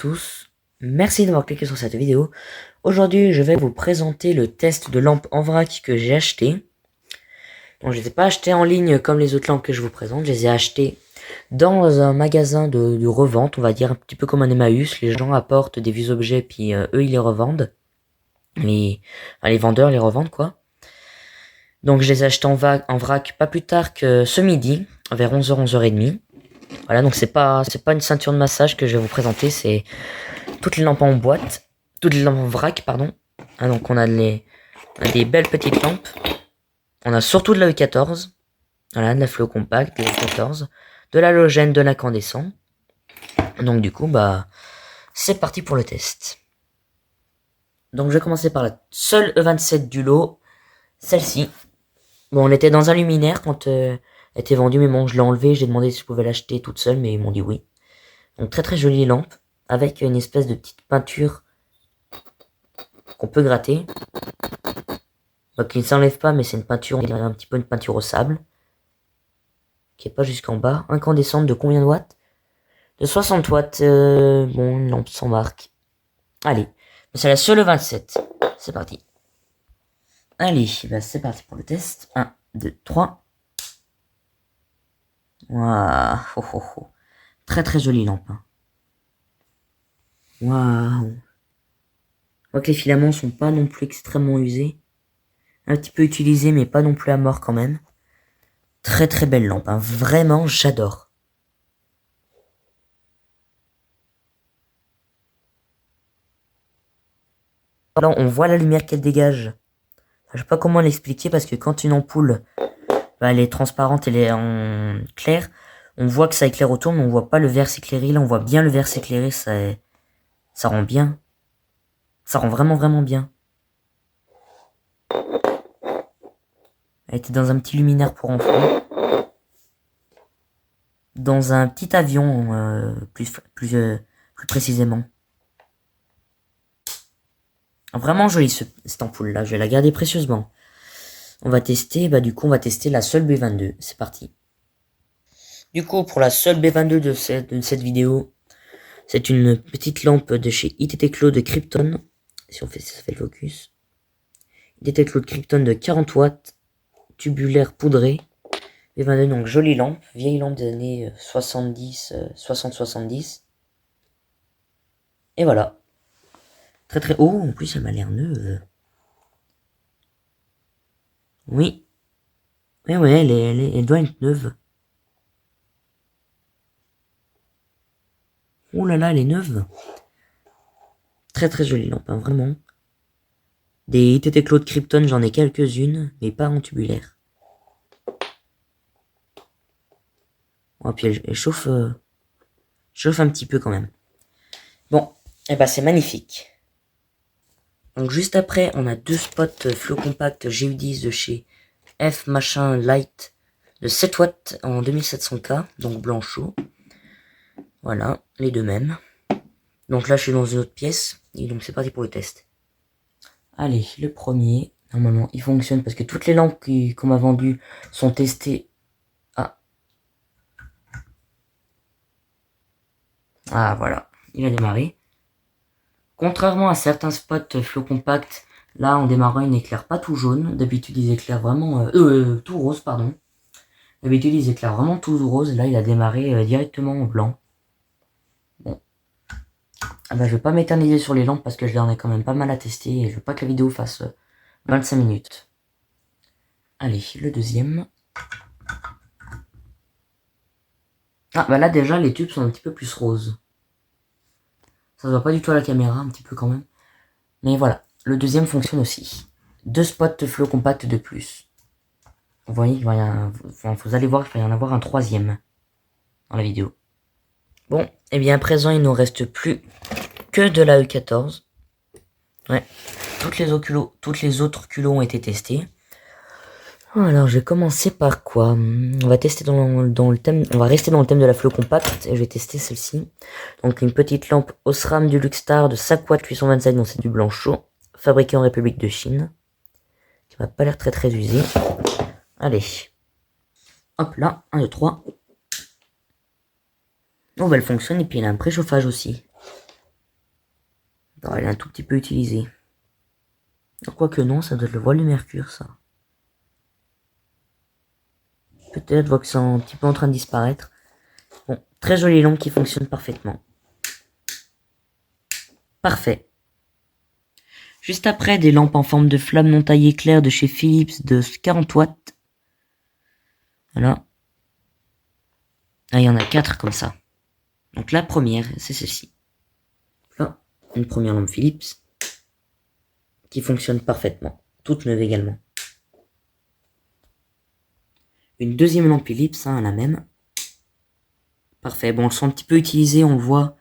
tous, merci d'avoir cliqué sur cette vidéo. Aujourd'hui, je vais vous présenter le test de lampe en vrac que j'ai acheté. Donc, je ne les ai pas achetés en ligne comme les autres lampes que je vous présente. Je les ai achetées dans un magasin de revente, on va dire un petit peu comme un Emmaüs. Les gens apportent des vieux objets, puis eux, ils les revendent. Les vendeurs les revendent, quoi. Donc, je les ai achetés en vrac pas plus tard que ce midi, vers 11h, 11h30. Voilà, donc c'est pas une ceinture de massage que je vais vous présenter, c'est toutes les lampes en boîte, toutes les lampes en vrac, pardon. Ah, donc on a des belles petites lampes. On a surtout de la E14, voilà, de la fluo compact, de la E14, de l'halogène, de l'incandescent. Donc du coup, bah, c'est parti pour le test. Donc je vais commencer par la seule E27 du lot, celle-ci. Bon, on était dans un luminaire quand elle était vendue, mais bon, je l'ai enlevé, j'ai demandé si je pouvais l'acheter toute seule, mais ils m'ont dit oui. Donc très très jolie lampe, avec une espèce de petite peinture qu'on peut gratter. Donc qui ne s'enlève pas, mais c'est une peinture, on dirait un petit peu une peinture au sable. Qui est pas jusqu'en bas. Incandescente de combien de watts? De 60 watts. Bon, une lampe sans marque. Allez, c'est la seule 27. C'est parti. Allez, bah c'est parti pour le test. 1, 2, 3. Waouh. Oh, oh, oh. Très très jolie lampe. Hein. Waouh. Je vois que les filaments sont pas non plus extrêmement usés. Un petit peu utilisés, mais pas non plus à mort quand même. Très très belle lampe. Hein. Vraiment, j'adore. Là, on voit la lumière qu'elle dégage. Enfin, je sais pas comment l'expliquer parce que quand une ampoule, bah, elle est transparente, elle est en clair, on voit que ça éclaire autour, mais on voit pas le verre s'éclairer. Là, on voit bien le verre s'éclairer, ça rend bien. Ça rend vraiment vraiment bien. Elle était dans un petit luminaire pour enfants. Dans un petit avion, plus précisément. Vraiment jolie cette ampoule là, je vais la garder précieusement. On va tester, bah du coup on va tester la seule B22, c'est parti. Du coup pour la seule B22 de cette vidéo, c'est une petite lampe de chez ITT-Clo de Krypton. Si on fait ça fait le focus. ITT-Clo de Krypton de 40 watts, tubulaire poudré. B22 donc jolie lampe, vieille lampe des années 70, 60-70. Et voilà. Très très haut, en plus elle m'a l'air neuve. Oui. Oui, ouais, elle doit être neuve. Oh là là, elle est neuve. Très très jolie lampe, hein, vraiment. Des ITT-Clo de Krypton, j'en ai quelques-unes, mais pas en tubulaire. Oh, puis elle chauffe, chauffe un petit peu quand même. Bon, et bah c'est magnifique. Donc juste après, on a deux spots fluo compact GU10 de chez F machin light de 7 watts en 2700K, donc blanc chaud. Voilà, les deux mêmes. Donc là, je suis dans une autre pièce, et donc c'est parti pour le test. Allez, le premier, normalement, il fonctionne parce que toutes les lampes qu'on m'a vendues sont testées. Ah, voilà, il a démarré. Contrairement à certains spots fluo compact, là, en démarrant, il n'éclaire pas tout jaune. D'habitude, ils éclairent vraiment... tout rose, pardon. D'habitude, ils éclairent vraiment tout rose. Là, il a démarré directement en blanc. Bon. Ah bah, je vais pas m'éterniser sur les lampes parce que je l'en ai quand même pas mal à tester. Et je veux pas que la vidéo fasse 25 minutes. Allez, le deuxième. Ah, bah là, déjà, les tubes sont un petit peu plus roses. Ça se voit pas du tout à la caméra, un petit peu quand même. Mais voilà, le deuxième fonctionne aussi. Deux spots fluo compact de plus. Vous voyez, vous allez voir qu'il va y en avoir un troisième dans la vidéo. Bon, et bien à présent, il ne nous reste plus que de la E14. Ouais, toutes les autres culots ont été testés. Alors, je vais commencer par quoi? On va tester dans le thème, on va rester dans le thème de la fluo compact et je vais tester celle-ci. Donc, une petite lampe Osram du Luxstar de 5 watts 827, donc c'est du blanc chaud, fabriqué en République de Chine. Qui m'a pas l'air très très usé. Allez. Hop là, 1, 2, 3. Oh, bah, elle fonctionne et puis elle a un préchauffage aussi. Non, elle est un tout petit peu utilisée. Quoique non, ça doit être le voile du mercure, ça. Peut-être, voit que c'est un petit peu en train de disparaître. Bon, très jolie lampe qui fonctionne parfaitement. Parfait. Juste après, des lampes en forme de flamme non taillée claire de chez Philips de 40 watts. Voilà. Ah, il y en a 4 comme ça. Donc la première, c'est celle-ci. Là, une première lampe Philips qui fonctionne parfaitement. Toute neuve également. Une deuxième lampe Philips, hein, la même. Parfait. Bon, elles sont un petit peu utilisées, on le voit.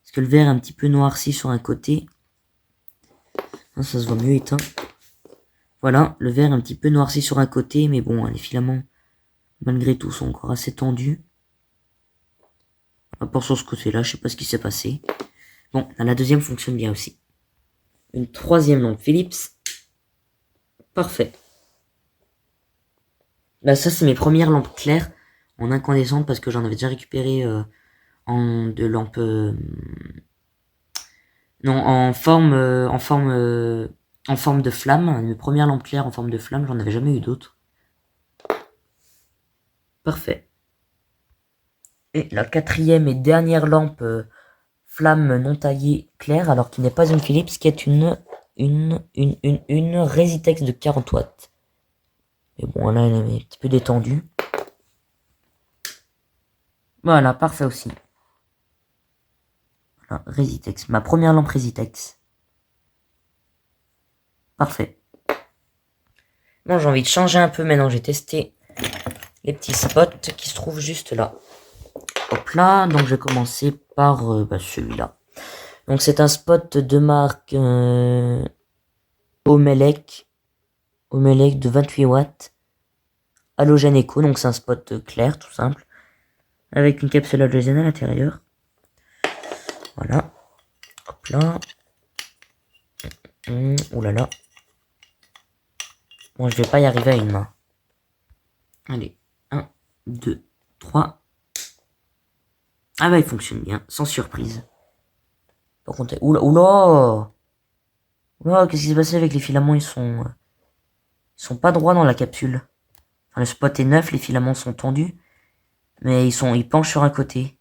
Parce que le verre est un petit peu noirci sur un côté. Ça se voit mieux éteint. Voilà, le verre est un petit peu noirci sur un côté, mais bon, les filaments, malgré tout, sont encore assez tendus. À part sur ce côté-là, je sais pas ce qui s'est passé. Bon, la deuxième fonctionne bien aussi. Une troisième lampe Philips. Parfait. Là, ça, c'est mes premières lampes claires en incandescente parce que j'en avais déjà récupéré en de lampes... non, en forme de flamme. Mes premières lampes claires en forme de flamme, j'en avais jamais eu d'autres. Parfait. Et la quatrième et dernière lampe flamme non taillée claire, alors qui n'est pas une Philips, qui est une Resitex de 40 watts. Et bon, là, elle est un petit peu détendue. Voilà, parfait aussi. Voilà, Resitex. Ma première lampe Resitex. Parfait. Bon, j'ai envie de changer un peu maintenant. J'ai testé les petits spots qui se trouvent juste là. Hop là, donc je vais commencer par celui-là. Donc c'est un spot de marque Omelec de 28 watts. Halogène Eco, donc c'est un spot clair, tout simple. Avec une capsule halogène à l'intérieur. Voilà. Hop là. Oh là là. Bon, je vais pas y arriver à une main. Allez. 1, 2, 3. Ah bah il fonctionne bien, sans surprise. Par contre, oula, oula, oula, qu'est-ce qui s'est passé avec les filaments? Ils sont pas droits dans la capsule. Enfin, le spot est neuf, les filaments sont tendus, mais ils penchent sur un côté.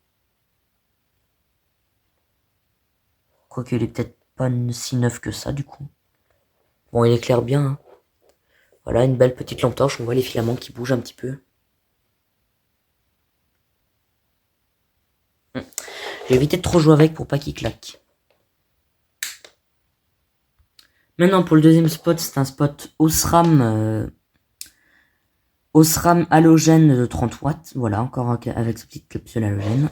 Quoique il est peut-être pas si neuf que ça du coup. Bon, il éclaire bien. Hein. Voilà, une belle petite lampe torche, on voit les filaments qui bougent un petit peu. J'ai évité de trop jouer avec pour pas qu'il claque. Maintenant pour le deuxième spot, c'est un spot Osram halogène de 30 watts. Voilà, encore avec sa petite capsule halogène.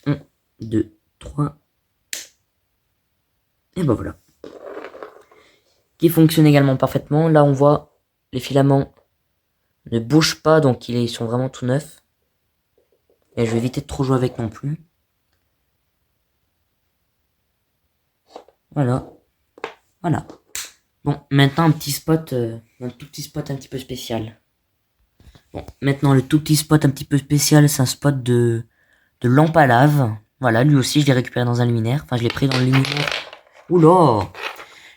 1, 2, 3. Et ben voilà. Qui fonctionne également parfaitement. Là on voit les filaments ne bougent pas, donc ils sont vraiment tout neufs. Et je vais éviter de trop jouer avec non plus. Voilà. Voilà. Bon, maintenant un petit spot, un tout petit spot un petit peu spécial. Bon, maintenant le tout petit spot un petit peu spécial, c'est un spot de lampe à lave. Voilà, lui aussi je l'ai récupéré dans un luminaire. Enfin, je l'ai pris dans le luminaire. Oula!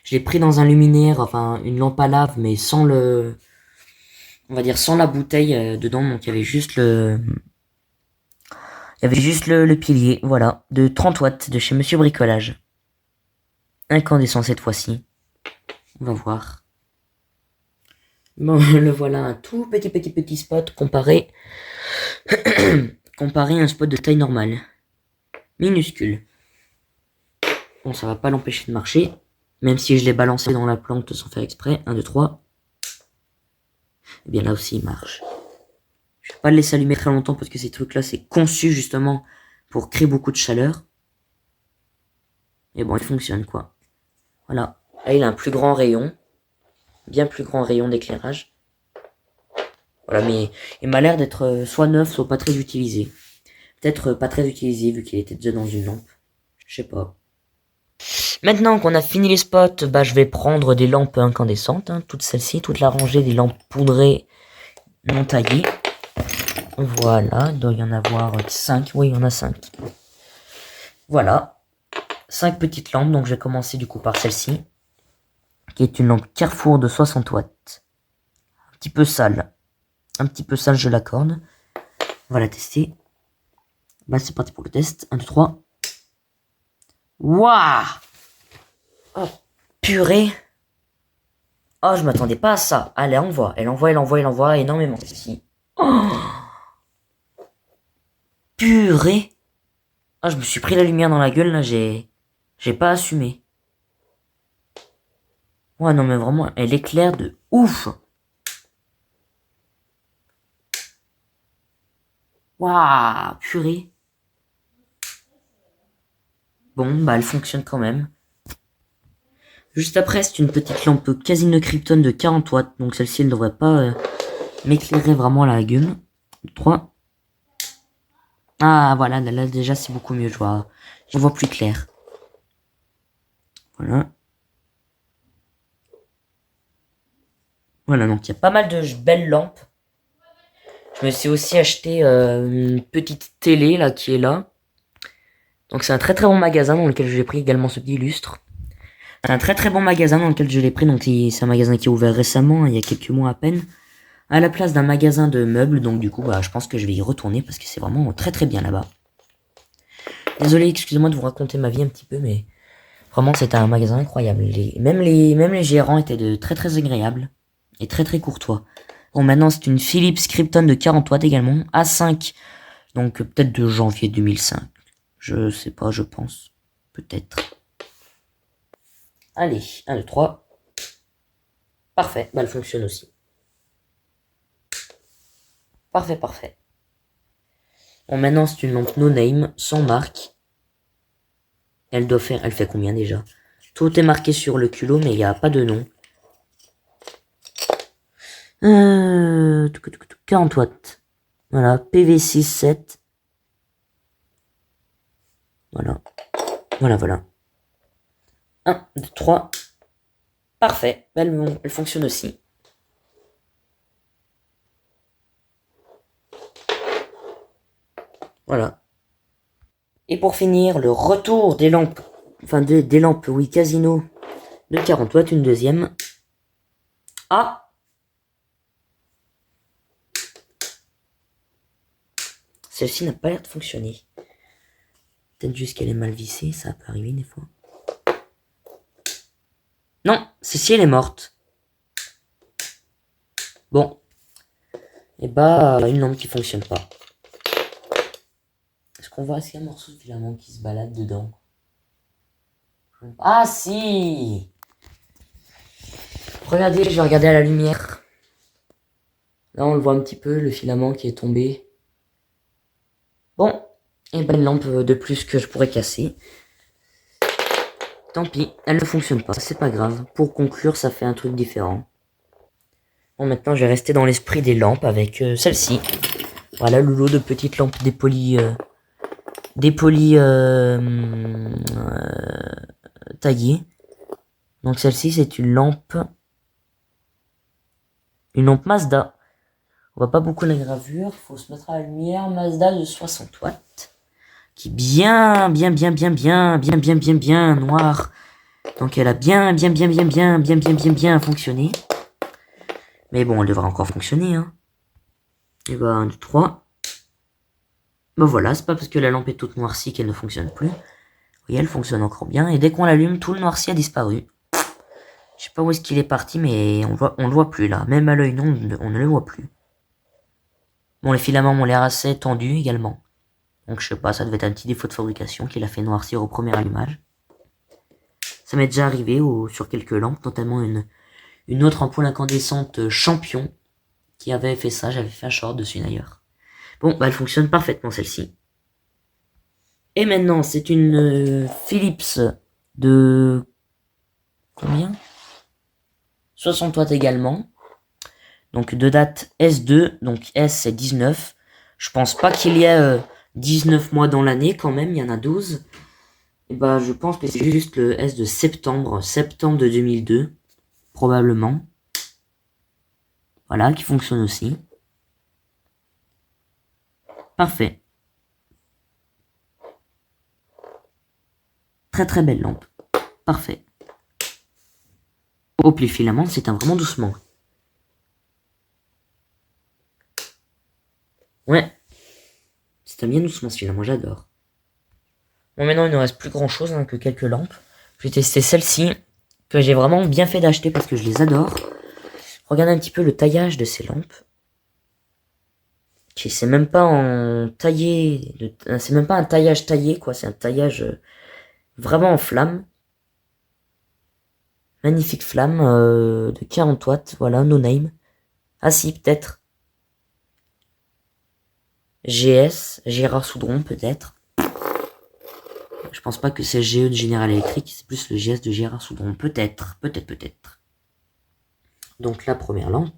Je l'ai pris dans un luminaire, enfin une lampe à lave, mais sans le... On va dire sans la bouteille dedans, donc il y avait juste le... Il y avait juste le pilier, voilà, de 30 watts de chez Monsieur Bricolage. Incandescent cette fois-ci. On va voir. Bon, le voilà, un tout petit spot comparé à un spot de taille normale. Minuscule. Bon, ça va pas l'empêcher de marcher. Même si je l'ai balancé dans la plante sans faire exprès. 1, 2, 3. Et bien là aussi, il marche. Je vais pas le laisser allumer très longtemps parce que ces trucs-là, c'est conçu justement pour créer beaucoup de chaleur. Et bon, il fonctionne, quoi. Voilà. Là, il a un plus grand rayon. Bien plus grand rayon d'éclairage. Voilà, mais il m'a l'air d'être soit neuf, soit pas très utilisé. Peut-être pas très utilisé vu qu'il était déjà dans une lampe. Je sais pas. Maintenant qu'on a fini les spots, bah, je vais prendre des lampes incandescentes. Hein, toutes celles-ci, toute la rangée des lampes poudrées non taillées. Voilà, il doit y en avoir 5. Oui, il y en a 5. Voilà. 5 petites lampes, donc je vais commencer du coup par celle-ci, qui est une lampe Carrefour de 60 watts. Un petit peu sale, je l'accorde. On va la tester. Bah c'est parti pour le test. 1, 2, 3. Waouh! Oh, purée! Oh, je m'attendais pas à ça. Allez, elle envoie énormément. Celle-ci. Oh, purée! Ah, je me suis pris la lumière dans la gueule, là, j'ai pas assumé. Ouais, non, mais vraiment, elle éclaire de ouf! Waouh, purée! Bon, bah, elle fonctionne quand même. Juste après, c'est une petite lampe Casino Krypton de 40 watts, donc celle-ci, elle devrait pas m'éclairer vraiment à la gueule. 3. Ah, voilà, là, déjà, c'est beaucoup mieux, je vois plus clair. Voilà. Voilà, donc il y a pas mal de belles lampes. Je me suis aussi acheté une petite télé là qui est là. Donc c'est un très très bon magasin dans lequel je l'ai pris également ce petit lustre. C'est un très très bon magasin dans lequel je l'ai pris. Donc c'est un magasin qui est ouvert récemment, hein, il y a quelques mois à peine. À la place d'un magasin de meubles. Donc du coup bah, je pense que je vais y retourner parce que c'est vraiment très très bien là-bas. Désolé, excusez-moi de vous raconter ma vie un petit peu, mais vraiment c'était un magasin incroyable. Même les gérants étaient de très très agréables et très très courtois. Bon, maintenant, c'est une Philips Krypton de 40 watts également, A5, donc peut-être de janvier 2005. Je sais pas, je pense. Peut-être. Allez, 1, 2, 3. Parfait, bah elle fonctionne aussi. Parfait, parfait. Bon, maintenant, c'est une lampe no name, sans marque. Elle fait combien déjà? Tout est marqué sur le culot, mais il n'y a pas de nom. 40 watts. Voilà, PV67. Voilà. Voilà. 1, 2, 3. Parfait. Elle fonctionne aussi. Voilà. Et pour finir, le retour des lampes. Enfin, des lampes, oui, Casino de 40 watts, une deuxième. Ah! Celle-ci n'a pas l'air de fonctionner. Peut-être juste qu'elle est mal vissée, ça peut arriver des fois. Non, celle-ci elle est morte. Bon. Et bah, une lampe qui fonctionne pas. Est-ce qu'on voit, est-ce qu'il y a un morceau de filament qui se balade dedans? Ah si! Regardez, je vais regarder à la lumière. Là, on le voit un petit peu, le filament qui est tombé. Bon, et ben une lampe de plus que je pourrais casser. Tant pis, elle ne fonctionne pas, c'est pas grave. Pour conclure, ça fait un truc différent. Bon, maintenant, je vais rester dans l'esprit des lampes avec celle-ci. Voilà, le lot de petites lampes dépolies, taillées. Donc celle-ci, c'est une lampe Mazda. On voit pas beaucoup la gravure, faut se mettre à la lumière. Mazda de 60 watts, qui est bien noire. Donc elle a bien fonctionné. Mais bon, elle devrait encore fonctionner, hein. Et bah, 1, 2, 3. Bah voilà, c'est pas parce que la lampe est toute noircie qu'elle ne fonctionne plus. Vous voyez, elle fonctionne encore bien. Et dès qu'on l'allume, tout le noirci a disparu. Je sais pas où est-ce qu'il est parti, mais on le voit plus là. Même à l'œil non, on ne le voit plus. Bon, les filaments ont l'air assez tendus également. Donc je sais pas, ça devait être un petit défaut de fabrication qui l'a fait noircir au premier allumage. Ça m'est déjà arrivé sur quelques lampes, notamment une autre ampoule incandescente Champion qui avait fait ça. J'avais fait un short dessus d'ailleurs. Bon, bah elle fonctionne parfaitement celle-ci. Et maintenant, c'est une Philips de combien? 60 watts également. Donc de date S2, donc S c'est 19. Je pense pas qu'il y ait 19 mois dans l'année quand même, il y en a 12. Et bah je pense que c'est juste le S de septembre de 2002, probablement. Voilà, qui fonctionne aussi. Parfait. Très très belle lampe. Parfait. Hop, les filaments s'éteignent vraiment doucement. Ouais. C'est bien doucement ce filament, j'adore. Bon, maintenant il ne reste plus grand chose hein, que quelques lampes. Je vais tester celle-ci, que j'ai vraiment bien fait d'acheter parce que je les adore. Regardez un petit peu le taillage de ces lampes. Qui c'est même pas en taillé, c'est même pas un taillage taillé quoi, c'est un taillage vraiment en flamme. Magnifique flamme de 40 watts, voilà, no name. Ah si, peut-être. GS, Gérard Soudron peut-être. Je pense pas que c'est GE de General Electric, c'est plus le GS de Gérard Soudron, peut-être. Donc la première lampe.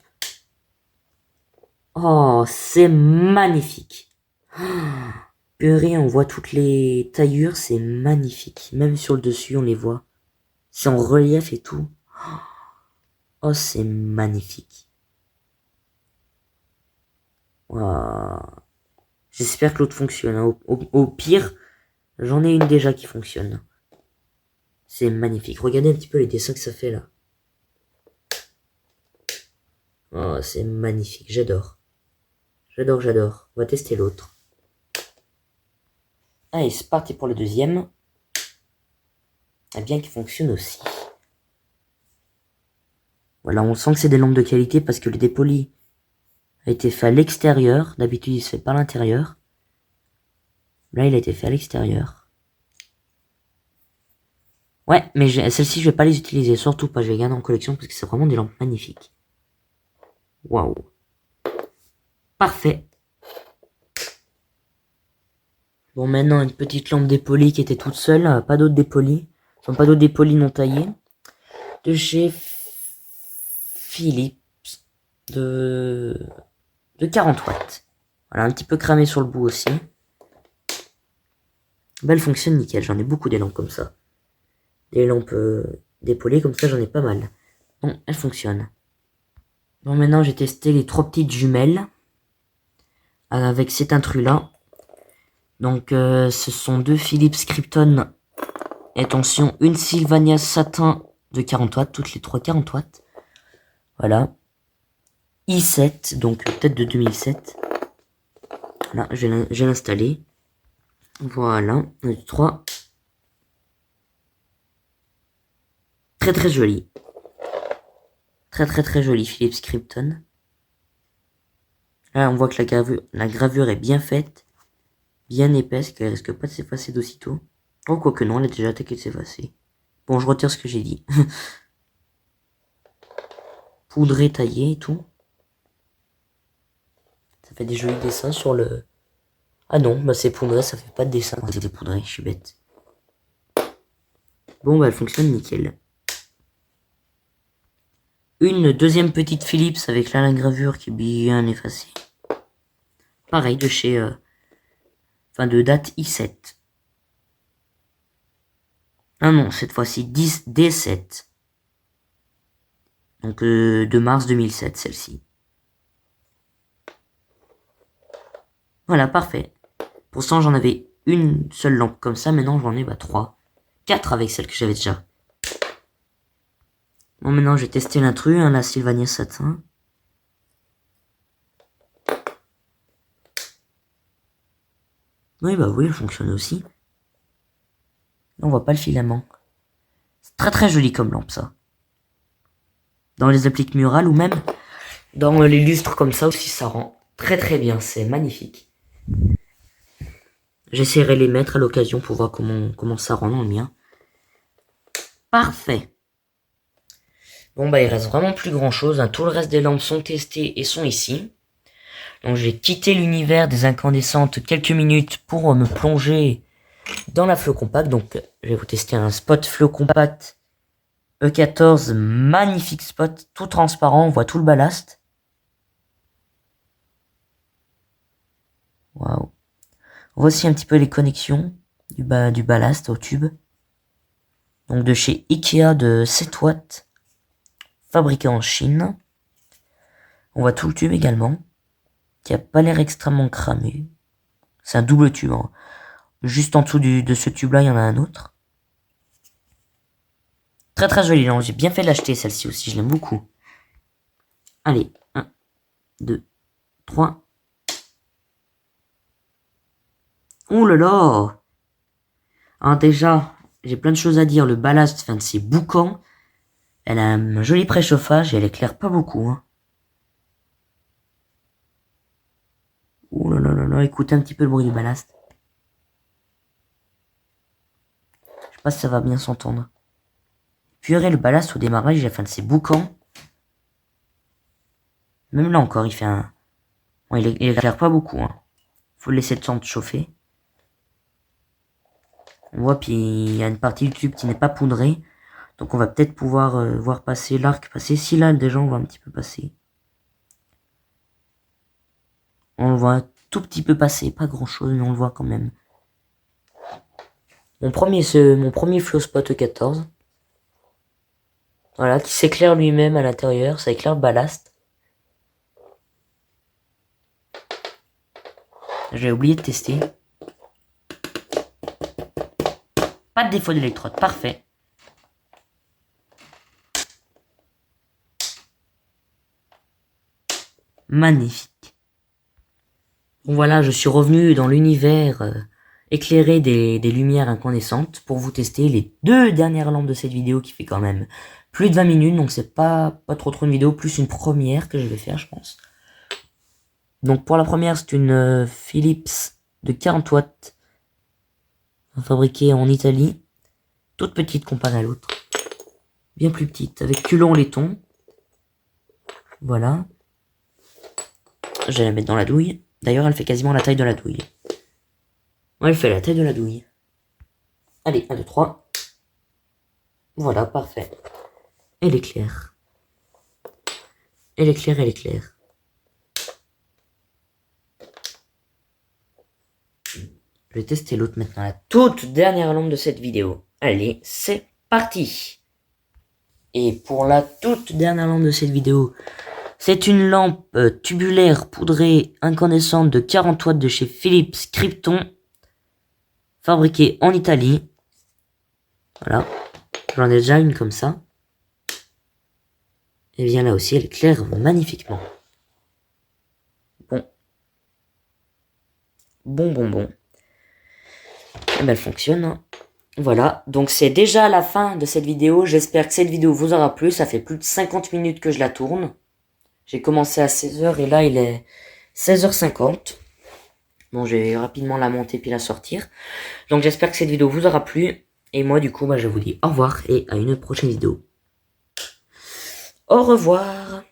Oh, c'est magnifique. Purée, on voit toutes les taillures, c'est magnifique. Même sur le dessus, on les voit. C'est en relief et tout. Oh, c'est magnifique. Wow. J'espère que l'autre fonctionne. Hein. Au pire, j'en ai une déjà qui fonctionne. C'est magnifique. Regardez un petit peu les dessins que ça fait là. Oh, c'est magnifique. J'adore. J'adore. On va tester l'autre. Allez, c'est parti pour le deuxième. Et bien qu'il fonctionne aussi. Voilà, on sent que c'est des lampes de qualité parce que le dépoli a été fait à l'extérieur. D'habitude, il se fait par l'intérieur. Là, il a été fait à l'extérieur. Ouais, mais celles-ci, je vais pas les utiliser. Surtout pas, je vais les garder en collection parce que c'est vraiment des lampes magnifiques. Waouh. Parfait. Bon, maintenant, une petite lampe dépolie qui était toute seule. Pas d'autres dépolis. Enfin, pas d'autres dépolis non taillés. De chez Philips. De 40 watts. Voilà, un petit peu cramé sur le bout aussi. Bah, elle fonctionne nickel. J'en ai beaucoup des lampes comme ça. Des lampes dépolies comme ça, j'en ai pas mal. Bon, elle fonctionne. Bon, maintenant, j'ai testé les 3 petites jumelles. Avec cet intrus-là. Donc, ce sont 2 Philips Krypton. Et attention, une Sylvania Satin de 40 watts. Toutes les 3 40 watts. Voilà. i7, donc peut-être de 2007. Là, je vais l'installer. Voilà, 1, 2, 3. Très joli. Très joli Philips Krypton. Là, on voit que la gravure est bien faite. Bien épaisse, qu'elle risque pas de s'effacer d'aussitôt. Oh, quoique non, elle a déjà attaqué de s'effacer. Bon, je retire ce que j'ai dit. Poudré, taillé et tout. Ça fait des jolis dessins sur le... Ah non, bah c'est poudré, ça fait pas de dessin quand c'est poudré, je suis bête. Bon, bah elle fonctionne nickel. Une deuxième petite Philips avec la gravure qui est bien effacée. Pareil, de chez... de date i7. Ah non, cette fois-ci 10 D7. Donc de mars 2007, celle-ci. Voilà, parfait. Pourtant, j'en avais une seule lampe comme ça. Maintenant, j'en ai 3. 4 avec celle que j'avais déjà. Bon, maintenant, je vais tester l'intrus, la Sylvania Satin. Oui, bah oui, elle fonctionne aussi. Là, on voit pas le filament. C'est très joli comme lampe, ça. Dans les appliques murales ou même dans les lustres comme ça aussi, ça rend très bien. C'est magnifique. J'essaierai de les mettre à l'occasion pour voir comment ça rend dans le mien. Parfait. Bon, bah, il reste vraiment plus grand chose. Tout le reste des lampes sont testées et sont ici. Donc, je vais quitter l'univers des incandescentes quelques minutes pour me plonger dans la Flow Compact. Donc, je vais vous tester un spot Flow Compact E14. Magnifique spot, tout transparent. On voit tout le ballast. Waouh. Voici un petit peu les connexions du ballast au tube. Donc, de chez Ikea de 7 watts. Fabriqué en Chine. On voit tout le tube également. Qui a pas l'air extrêmement cramé. C'est un double tube. Hein. Juste en dessous de ce tube là, il y en a un autre. Très très jolie lampe, j'ai bien fait de l'acheter celle-ci aussi, je l'aime beaucoup. Allez, 1, 2, 3. Oh là là! Alors déjà, j'ai plein de choses à dire. Le ballast, enfin, c'est boucan. Elle a un joli préchauffage et elle éclaire pas beaucoup. Hein. Oh là là là là, écoutez un petit peu le bruit du ballast. Je sais pas si ça va bien s'entendre. Purée, le ballast au démarrage, enfin, c'est boucan. Même là encore, il fait un... Bon, il éclaire pas beaucoup. Hein. Faut le laisser le temps de chauffer. On voit, puis il y a une partie du tube qui n'est pas poudrée. Donc on va peut-être pouvoir voir passer l'arc passer. Si là, déjà, on va un petit peu passer. On le voit un tout petit peu passer. Pas grand-chose, mais on le voit quand même. Mon premier Flowspot 14. Voilà, qui s'éclaire lui-même à l'intérieur. Ça éclaire le ballast. J'ai oublié de tester. Pas de défaut d'électrode, parfait. Magnifique. Bon voilà, je suis revenu dans l'univers éclairé des lumières incandescentes pour vous tester les 2 dernières lampes de cette vidéo qui fait quand même plus de 20 minutes. Donc c'est pas trop une vidéo, plus une première que je vais faire, je pense. Donc pour la première, c'est une Philips de 40 watts fabriquée en Italie. Toute petite comparée à l'autre. Bien plus petite, avec culot en laiton. Voilà. Je vais la mettre dans la douille. D'ailleurs, elle fait quasiment la taille de la douille. Ouais, elle fait la taille de la douille. Allez, 1, 2, 3. Voilà, parfait. Elle est claire. Elle est claire, elle est claire. Je vais tester l'autre maintenant, la toute dernière lampe de cette vidéo. Allez, c'est parti. Et pour la toute dernière lampe de cette vidéo, c'est une lampe tubulaire poudrée incandescente de 40 watts de chez Philips Krypton, fabriquée en Italie. Voilà, j'en ai déjà une comme ça. Et bien là aussi, elle éclaire magnifiquement. Bon. Et ben, elle fonctionne. Voilà, donc c'est déjà la fin de cette vidéo. J'espère que cette vidéo vous aura plu. Ça fait plus de 50 minutes que je la tourne. J'ai commencé à 16h et là il est 16h50. Bon, je vais rapidement la monter puis la sortir. Donc j'espère que cette vidéo vous aura plu. Et moi du coup, je vous dis au revoir et à une prochaine vidéo. Au revoir.